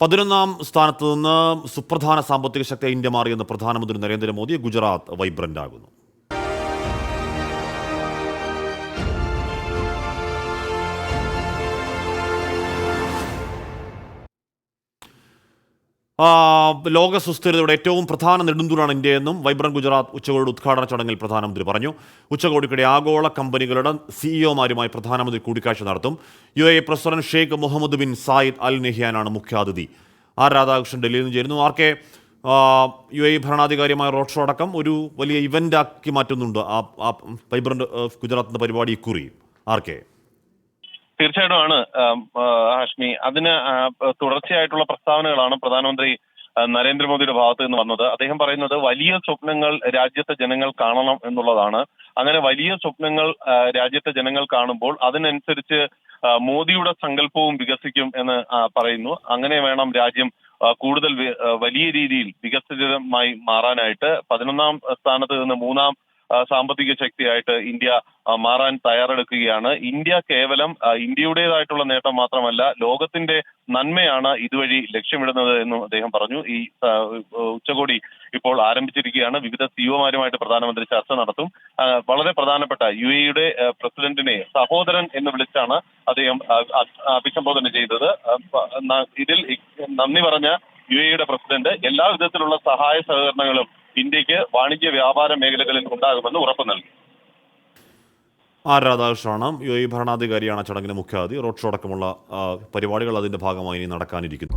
11ാം സ്ഥാനത്ത് നിന്ന് സുപ്രധാന സാമ്പത്തിക ശക്തി ഇന്ത്യ മാറിയെന്ന് പ്രധാനമന്ത്രി നരേന്ദ്രമോദി. ഗുജറാത്ത് വൈബ്രന്റ് ആകുന്നു. ലോക സുസ്ഥിരതയുടെ ഏറ്റവും പ്രധാന നെടുന്തൂണാണ് ഇന്ത്യയെന്നും വൈബ്രന്റ് ഗുജറാത്ത് ഉച്ചകോടി ഉദ്ഘാടന ചടങ്ങിൽ പ്രധാനമന്ത്രി പറഞ്ഞു. ഉച്ചകോടിക്കിടെ ആഗോള കമ്പനികളുടെ സിഇഒമാരുമായി പ്രധാനമന്ത്രി കൂടിക്കാഴ്ച നടത്തും. UAE president Sheikh Mohammed bin Zayed Al നഹ്യാനാണ് മുഖ്യാതിഥി. രാധാകൃഷ്ണൻ ഡൽഹിയിൽ നിന്ന് ചേരുന്നു. UAE ഭരണാധികാരിയുമായ റോഡ് ഷോ അടക്കം ഒരു വലിയ ഇവൻ്റാക്കി മാറ്റുന്നുണ്ട് വൈബ്രന്റ് ഗുജറാത്തിൻ്റെ പരിപാടി ഇക്കുറി. തീർച്ചയായിട്ടും ആണ് ഹാഷ്മി. അതിന് തുടർച്ചയായിട്ടുള്ള പ്രസ്താവനകളാണ് പ്രധാനമന്ത്രി നരേന്ദ്രമോദിയുടെ ഭാഗത്ത് നിന്ന് വന്നത്. അദ്ദേഹം പറയുന്നത് വലിയ സ്വപ്നങ്ങൾ രാജ്യത്തെ ജനങ്ങൾ കാണണം എന്നുള്ളതാണ്. അങ്ങനെ വലിയ സ്വപ്നങ്ങൾ രാജ്യത്തെ ജനങ്ങൾ കാണുമ്പോൾ അതിനനുസരിച്ച് മോദിയുടെ സങ്കല്പവും വികസിക്കും എന്ന് പറയുന്നു. അങ്ങനെ വേണം രാജ്യം കൂടുതൽ വലിയ രീതിയിൽ വികസിതമായി മാറാനായിട്ട്. 11ാം സ്ഥാനത്ത് നിന്ന് 3ാം സാമ്പത്തിക ശക്തിയായിട്ട് ഇന്ത്യ മാറാൻ തയ്യാറെടുക്കുകയാണ്. ഇന്ത്യ കേവലം ഇന്ത്യയുടേതായിട്ടുള്ള നേട്ടം മാത്രമല്ല, ലോകത്തിന്റെ നന്മയാണ് ഇതുവഴി ലക്ഷ്യമിടുന്നത് എന്നും അദ്ദേഹം പറഞ്ഞു. ഈ ഉച്ചകോടി ഇപ്പോൾ ആരംഭിച്ചിരിക്കുകയാണ്. വിവിധ സിഇഒമാരുമായിട്ട് പ്രധാനമന്ത്രി ചർച്ച നടത്തും. വളരെ പ്രധാനപ്പെട്ട UAE പ്രസിഡന്റിനെ സഹോദരൻ എന്ന് വിളിച്ചാണ് അദ്ദേഹം അഭിസംബോധന ചെയ്തത്. ഇതിൽ നന്ദി പറഞ്ഞ UAE പ്രസിഡന്റ് എല്ലാ വിധത്തിലുള്ള സഹായ സഹകരണങ്ങളും ഇന്ത്യക്ക് വാണിജ്യ വ്യാപാര മേഖലകളിൽ ഉണ്ടാകുമെന്ന് ഉറപ്പു നൽകി. രാധാകൃഷ്ണനാണ്. UAE ഭരണാധികാരിയാണ് ചടങ്ങിന് മുഖ്യാതിഥി. റോഡ് ഷോ അടക്കമുള്ള പരിപാടികൾ അതിൻ്റെ ഭാഗമായി നടക്കാനിരിക്കുന്നു.